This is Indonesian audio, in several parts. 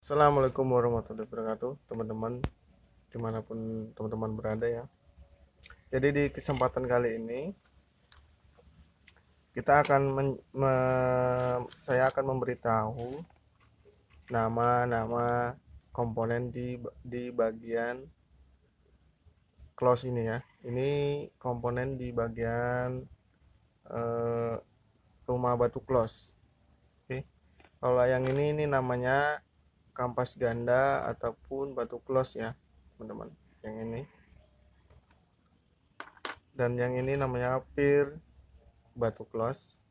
Assalamualaikum warahmatullahi wabarakatuh, teman-teman, dimanapun teman-teman berada ya. Jadi di kesempatan kali ini kita akan saya akan memberitahu nama-nama komponen di bagian close ini ya. Ini komponen di bagian eh, rumah batu close. Oke. Kalau yang ini namanya kampas ganda ataupun batu close ya, teman-teman. Yang ini. Dan yang ini namanya pir batu close,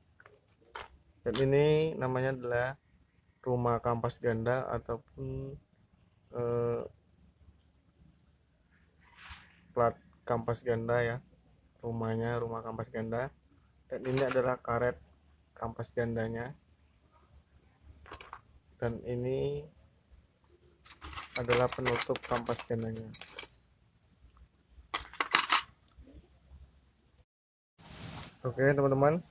dan ini namanya adalah rumah kampas ganda ataupun eh, plat kampas ganda ya, rumah kampas ganda. Dan ini adalah karet kampas gandanya, dan ini adalah penutup kampas gandanya. Oke teman-teman,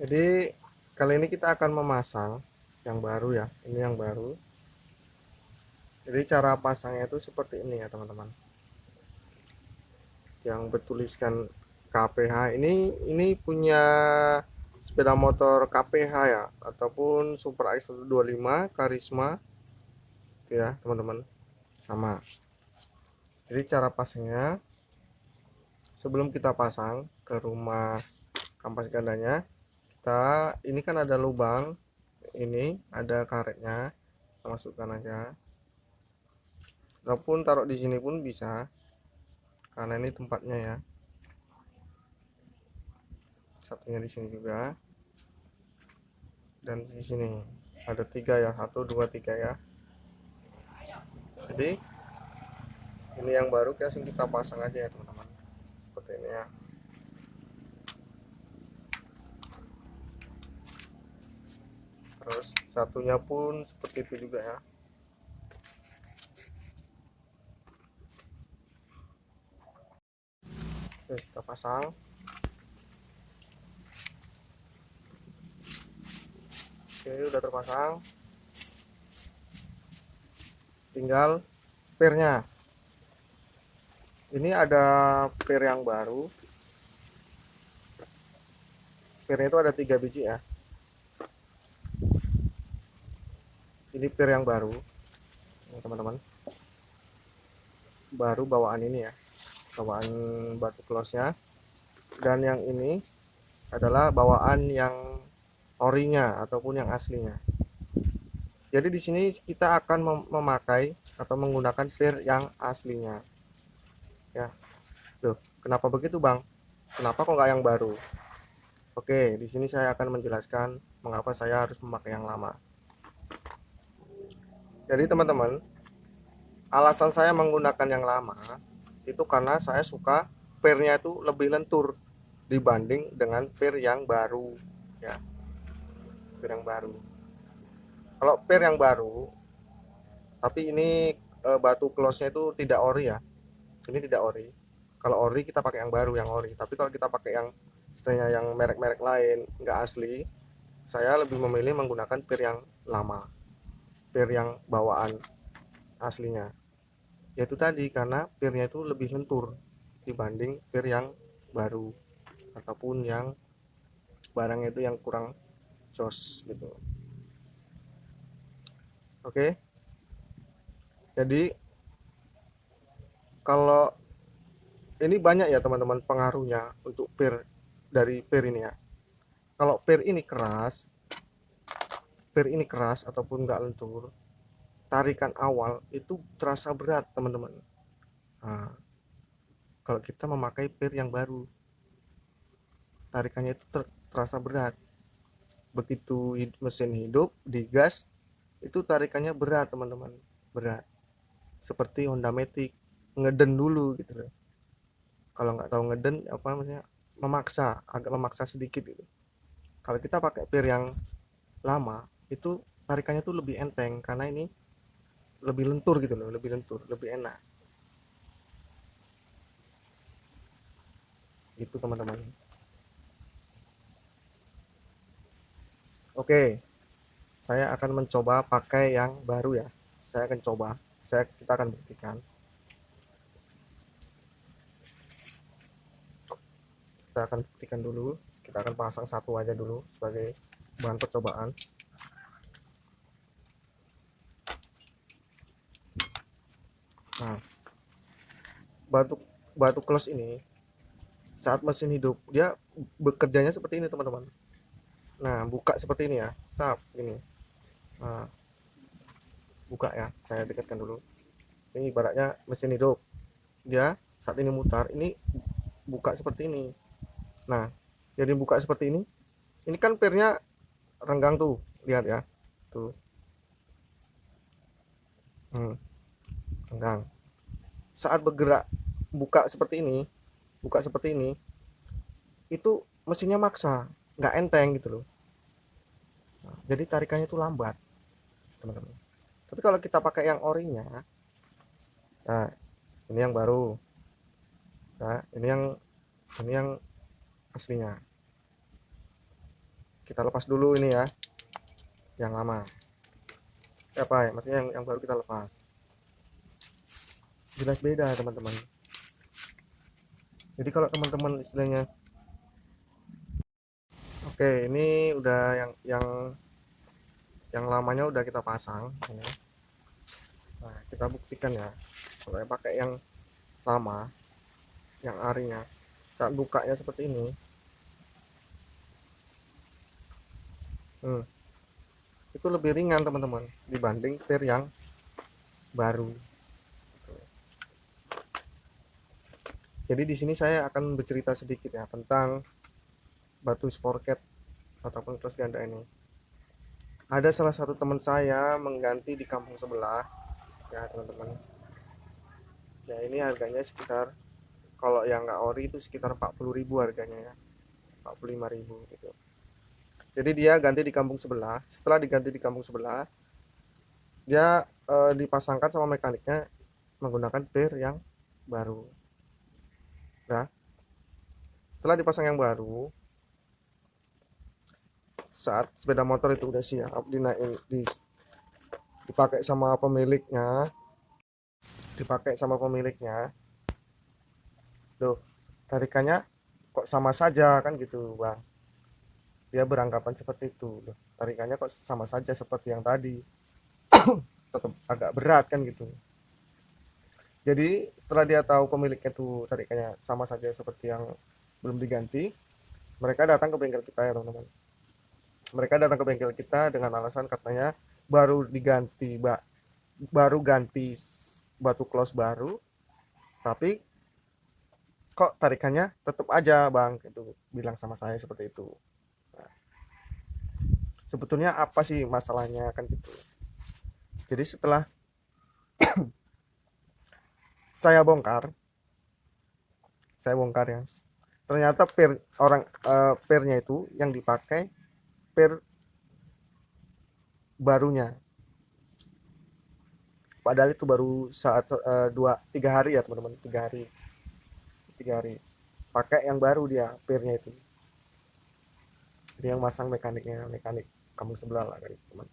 jadi kali ini kita akan memasang yang baru ya, ini yang baru. Jadi cara pasangnya itu seperti ini ya teman-teman, yang bertuliskan KPH. Ini punya sepeda motor KPH ya, ataupun Super X 125 Karisma ya teman-teman, sama. Jadi cara pasangnya, sebelum kita pasang ke rumah kampas gandanya, ini kan ada lubang, ini ada karetnya, kita masukkan aja, ataupun taruh di sini pun bisa karena ini tempatnya ya. Satunya di sini juga, dan di sini ada 3 ya, 1 2 3 ya. Jadi ini yang baru, langsung kita pasang aja ya teman-teman, seperti ini ya. Terus satunya pun seperti itu juga ya. Terus kita pasang. Oke, udah terpasang, tinggal pirnya. Ini ada pir yang baru, pirnya itu ada 3 biji ya. Ini pir yang baru teman-teman, baru bawaan ini ya, bawaan batu close nya. Dan yang ini adalah bawaan yang orinya ataupun yang aslinya. Jadi di sini kita akan memakai atau menggunakan pir yang aslinya ya. Loh, kenapa begitu bang, kenapa kok nggak yang baru? Oke, di sini saya akan menjelaskan mengapa saya harus memakai yang lama. Jadi teman-teman, alasan saya menggunakan yang lama itu karena saya suka pirnya itu lebih lentur dibanding dengan pir yang baru ya. Pir yang baru, kalau pir yang baru tapi ini batu close nya itu tidak ori ya, ini tidak ori. Kalau ori kita pakai yang baru, yang ori. Tapi kalau kita pakai yang istilahnya yang merek-merek lain nggak asli, saya lebih memilih menggunakan pir yang lama, pir yang bawaan aslinya. Yaitu tadi karena pirnya itu lebih lentur dibanding pir yang baru ataupun yang barangnya itu yang kurang jos gitu. Oke, jadi kalau ini banyak ya teman-teman pengaruhnya untuk pir, dari pir ini ya. Kalau pir ini keras ataupun nggak lentur, tarikan awal itu terasa berat teman-teman. Nah, kalau kita memakai pir yang baru, tarikannya itu terasa berat. Begitu mesin hidup digas, itu tarikannya berat teman-teman, berat. Seperti Honda Matic, ngeden dulu gitu loh. Kalau nggak tahu ngeden apa namanya, memaksa, agak memaksa sedikit gitu. Kalau kita pakai pir yang lama, itu tarikannya tuh lebih enteng karena ini lebih lentur gitu loh, lebih lentur, lebih enak gitu teman-teman. Oke, saya akan mencoba pakai yang baru ya. Saya akan coba, kita akan buktikan. Kita akan buktikan dulu, kita akan pasang satu aja dulu sebagai bahan percobaan. Nah, batu close ini saat mesin hidup dia bekerjanya seperti ini teman-teman. Nah, buka seperti ini ya, sap ini. Nah, buka ya, saya dekatkan dulu. Ini ibaratnya mesin hidup, dia saat ini mutar, ini buka seperti ini. Nah, jadi buka seperti ini kan pernya renggang tuh, lihat ya, tuh, renggang. Saat bergerak buka seperti ini, itu mesinnya maksa, nggak enteng gitu loh. Nah, jadi tarikannya itu lambat, teman-teman. Tapi kalau kita pakai yang orinya, nah ini yang baru, nah ini yang aslinya. Kita lepas dulu ini ya, yang lama. Apa ya? Maksudnya yang baru kita lepas. Jelas beda teman-teman. Jadi kalau teman-teman istilahnya, oke, ini udah yang lamanya udah kita pasang. Ya. Nah, kita buktikan ya. Kalau saya pakai yang lama, yang arinya, saat bukanya seperti ini, itu lebih ringan teman-teman dibanding per yang baru. Jadi di sini saya akan bercerita sedikit ya tentang batu sporket ataupun close ganda ini. Ada salah satu teman saya mengganti di kampung sebelah ya teman-teman. Ya ini harganya sekitar, kalau yang nggak ori itu sekitar 40.000 harganya ya, 45.000 gitu. Jadi dia ganti di kampung sebelah. Setelah diganti di kampung sebelah, dia dipasangkan sama mekaniknya menggunakan per yang baru. Nah, setelah dipasang yang baru, saat sepeda motor itu udah siap dipakai sama pemiliknya, tuh tarikannya kok sama saja kan gitu bang. Dia beranggapan seperti itu, loh, tarikannya kok sama saja seperti yang tadi, tetap agak berat kan gitu. Jadi setelah dia tahu pemiliknya tuh tarikannya sama saja seperti yang belum diganti, mereka datang ke bengkel kita ya teman-teman. Mereka datang ke bengkel kita dengan alasan katanya baru ganti batu close baru, tapi kok tarikannya tetap aja bang, itu bilang sama saya seperti itu. Nah, sebetulnya apa sih masalahnya kan gitu. Jadi setelah saya bongkar ya, ternyata pernya itu yang dipakai per barunya, padahal itu baru saat 2-3 hari ya teman-teman, 3 hari pakai yang baru dia pernya itu. Jadi yang masang mekanik kamu sebelah lah kan teman.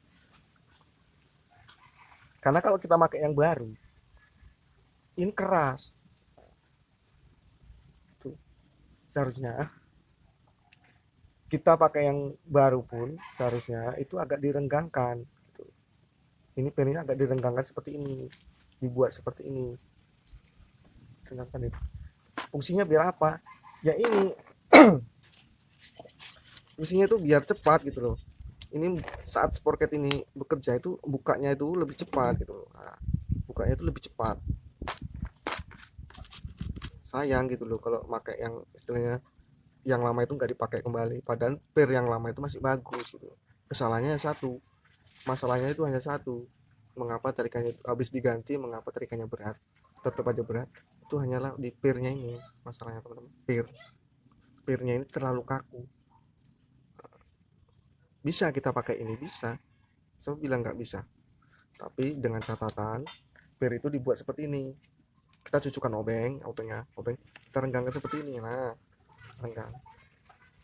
Karena kalau kita pakai yang baru ini keras tuh, seharusnya kita pakai yang baru pun seharusnya itu agak direnggangkan gitu. Ini pennya agak direnggangkan seperti ini, dibuat seperti ini. Renggangkan itu fungsinya biar apa ya, ini fungsinya itu biar cepat gitu loh. Ini saat sporket ini bekerja itu bukanya itu lebih cepat gitu loh. Nah, bukanya itu lebih cepat. Sayang gitu loh kalau pakai yang istilahnya yang lama itu nggak dipakai kembali, padahal per yang lama itu masih bagus gitu. Kesalahannya satu, masalahnya itu hanya satu, mengapa tarikannya itu habis diganti, mengapa tarikannya berat, tetap aja berat. Itu hanyalah di pernya ini masalahnya teman-teman. Pernya ini terlalu kaku. Bisa kita pakai ini, bisa, saya bilang nggak bisa, tapi dengan catatan per itu dibuat seperti ini. Kita cucukkan obeng kita renggangkan seperti ini. Nah, renggang,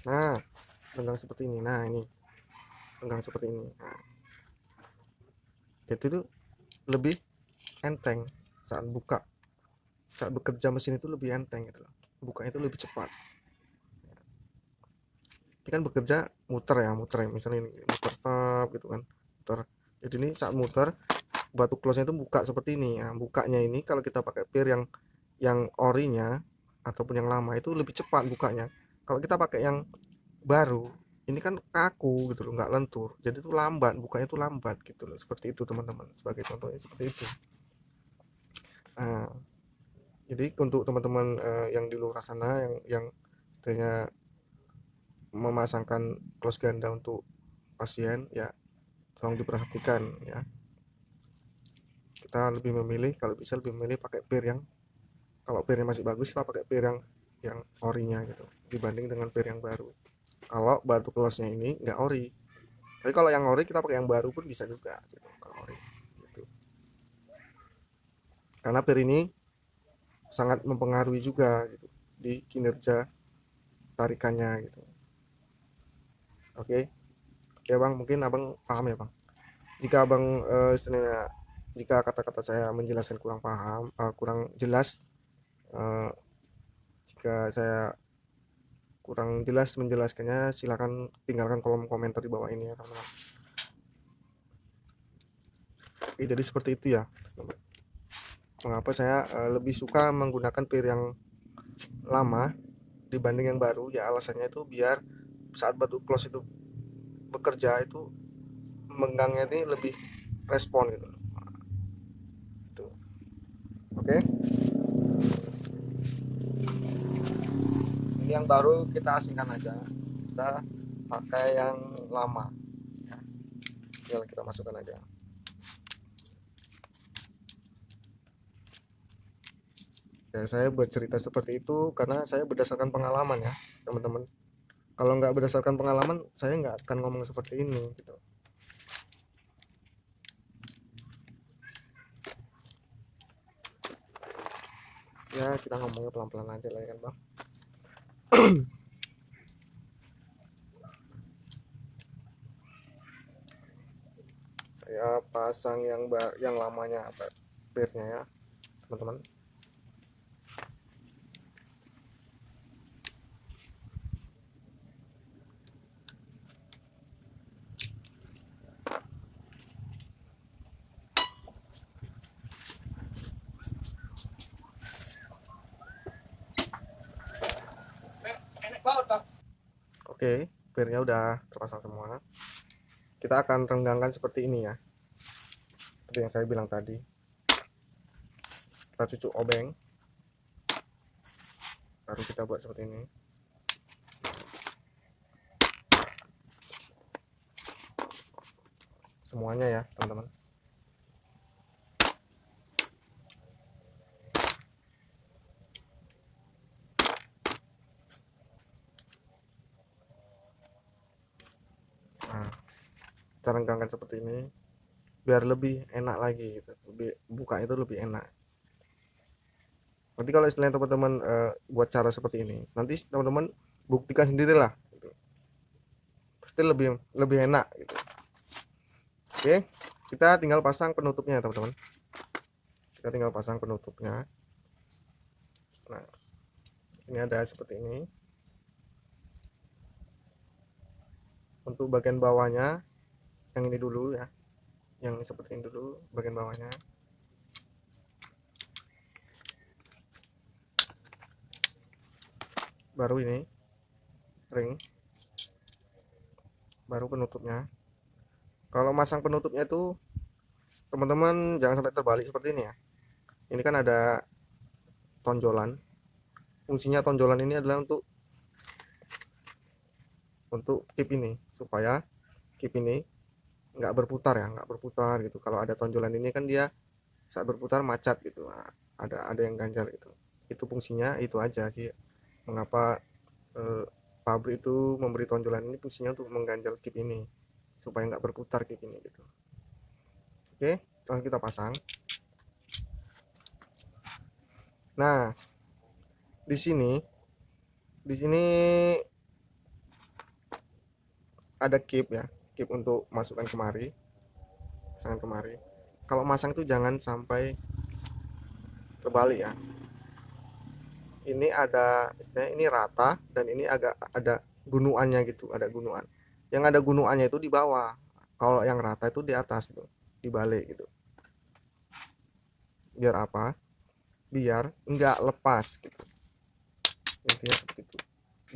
nah renggang seperti ini. Nah ini renggang seperti ini. Nah, itu lebih enteng saat bekerja mesin itu lebih enteng gitu loh, bukanya itu lebih cepat. Ini kan bekerja muter ya, misalnya ini muter stop gitu kan, muter. Jadi ini saat muter batu close-nya itu buka seperti ini ya. Bukanya ini kalau kita pakai pir yang orinya ataupun yang lama itu lebih cepat bukanya. Kalau kita pakai yang baru ini kan kaku gitu loh, nggak lentur, jadi itu lambat, bukanya itu lambat gitu loh. Seperti itu teman-teman, sebagai contohnya seperti itu. Nah, jadi untuk teman-teman yang di luar sana yang istilahnya memasangkan close ganda untuk pasien ya, tolong diperhatikan ya. Kita lebih memilih, kalau bisa lebih memilih pakai pir yang, kalau pirnya masih bagus kita pakai pir yang orinya gitu dibanding dengan pir yang baru. Kalau batu close nya ini nggak ori, tapi kalau yang ori kita pakai yang baru pun bisa juga gitu, kalau ori gitu. Karena pir ini sangat mempengaruhi juga gitu di kinerja tarikannya gitu. Oke. Ya bang, mungkin abang paham ya bang. Jika abang istilahnya, jika kata-kata saya menjelaskan kurang paham, kurang jelas, eh, jika saya kurang jelas menjelaskannya, silakan tinggalkan kolom komentar di bawah ini ya teman-teman. Oke, jadi seperti itu ya teman-teman. Mengapa saya lebih suka menggunakan pir yang lama dibanding yang baru ya, alasannya itu biar saat batu close itu bekerja itu menggangnya ini lebih respon gitu. Gitu. Oke, ini yang baru kita asingkan aja, kita pakai yang lama ya. Tinggal kita masukkan aja. Ya, saya bercerita seperti itu karena saya berdasarkan pengalaman ya teman-teman. Kalau nggak berdasarkan pengalaman saya nggak akan ngomong seperti ini gitu. Ya kita ngomongnya pelan-pelan aja lah ya kan bang. Saya pasang yang lamanya pirnya ya teman-teman. Oke, pirnya udah terpasang semua. Kita akan renggangkan seperti ini ya, seperti yang saya bilang tadi. Kita cucuk obeng, baru kita buat seperti ini. Semuanya ya teman-teman. Nah, kita renggangkan seperti ini biar lebih enak lagi gitu. Buka itu lebih enak. Nanti kalau istilahnya teman-teman buat cara seperti ini, nanti teman-teman buktikan sendirilah gitu. Pasti lebih lebih enak gitu. Oke, kita tinggal pasang penutupnya teman-teman. Kita tinggal pasang penutupnya. Nah, ini ada seperti ini. Untuk bagian bawahnya yang ini dulu ya, yang seperti ini dulu bagian bawahnya. Baru ini ring, baru penutupnya. Kalau masang penutupnya itu teman-teman jangan sampai terbalik seperti ini ya. Ini kan ada tonjolan. Fungsinya tonjolan ini adalah untuk keep ini, supaya keep ini nggak berputar ya, nggak berputar gitu. Kalau ada tonjolan ini kan dia saat berputar macet gitu. Nah, ada yang ganjal gitu. Itu fungsinya itu aja sih. Mengapa pabrik itu memberi tonjolan ini, fungsinya untuk mengganjal keep ini supaya nggak berputar keep ini gitu. Oke, langsung kita pasang. Nah, di sini ada keep ya, keep untuk masukkan kemari, pasangan kemari. kalau masang itu jangan sampai terbalik ya. Ini ada istilahnya ini rata dan ini agak ada gunuannya gitu, ada gunuan. Yang ada gunuannya itu di bawah. Kalau yang rata itu di atas tuh, dibalik gitu. Biar apa? Biar nggak lepas gitu. Intinya seperti itu.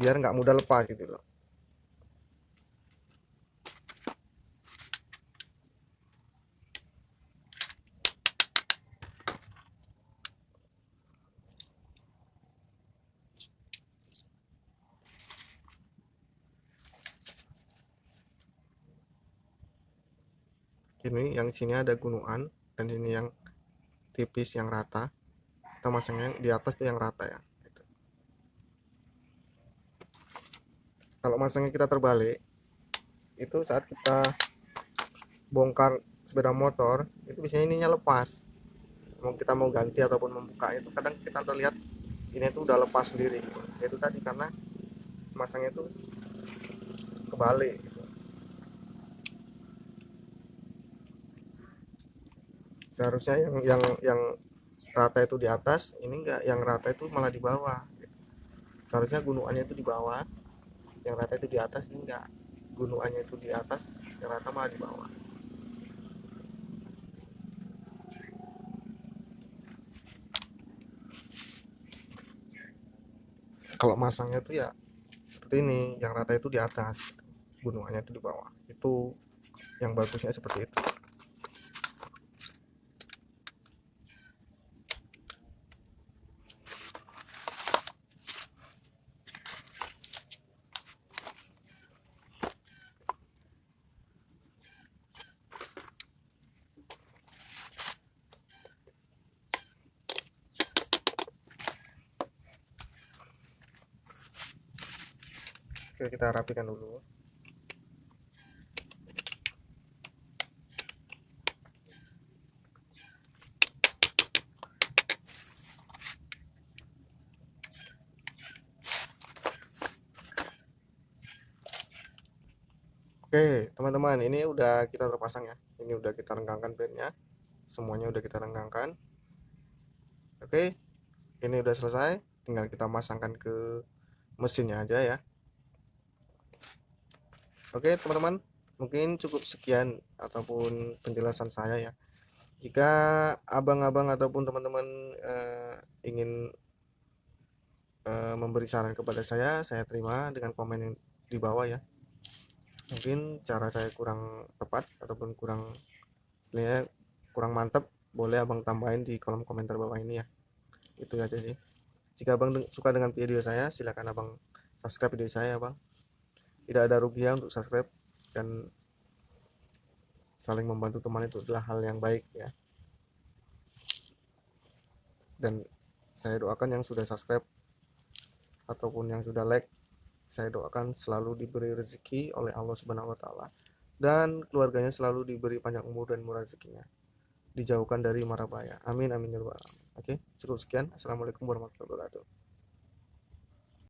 Biar nggak mudah lepas gitu loh. Ini yang sini ada gunungan dan sini yang tipis yang rata. Kita masangnya di atas tuh yang rata ya gitu. Kalau masangnya kita terbalik itu saat kita bongkar sepeda motor itu biasanya ininya lepas. Mau kita mau ganti ataupun membuka itu kadang kita terlihat ini tuh udah lepas sendiri gitu. Itu tadi karena masangnya itu kebalik gitu. Seharusnya yang rata itu di atas, ini enggak, yang rata itu malah di bawah. Seharusnya gunungannya itu di bawah, yang rata itu di atas, ini enggak. Gunungannya itu di atas, yang rata malah di bawah. Kalau masangnya itu ya seperti ini, yang rata itu di atas, gunungannya itu di bawah. Itu yang bagusnya seperti itu. Oke, kita rapikan dulu. Oke, teman-teman, ini udah kita terpasang ya. Ini udah kita renggangkan pinnya. Semuanya udah kita renggangkan. Oke, ini udah selesai. Tinggal kita masangkan ke mesinnya aja ya. Oke, teman-teman, mungkin cukup sekian ataupun penjelasan saya ya. Jika abang-abang ataupun teman-teman ingin memberi saran kepada saya terima dengan komen yang di bawah ya. Mungkin cara saya kurang tepat ataupun kurang istilahnya kurang mantap, boleh abang tambahin di kolom komentar bawah ini ya. Itu aja sih. Jika abang suka dengan video saya, silakan abang subscribe video saya, bang. Tidak ada ruginya untuk subscribe, dan saling membantu teman itu adalah hal yang baik ya. Dan saya doakan yang sudah subscribe ataupun yang sudah like, saya doakan selalu diberi rezeki oleh Allah Subhanahu wa taala, dan keluarganya selalu diberi panjang umur dan murah rezekinya, dijauhkan dari mara bahaya. Amin amin ya rabbal alamin. Oke, cukup sekian. Assalamualaikum warahmatullahi wabarakatuh.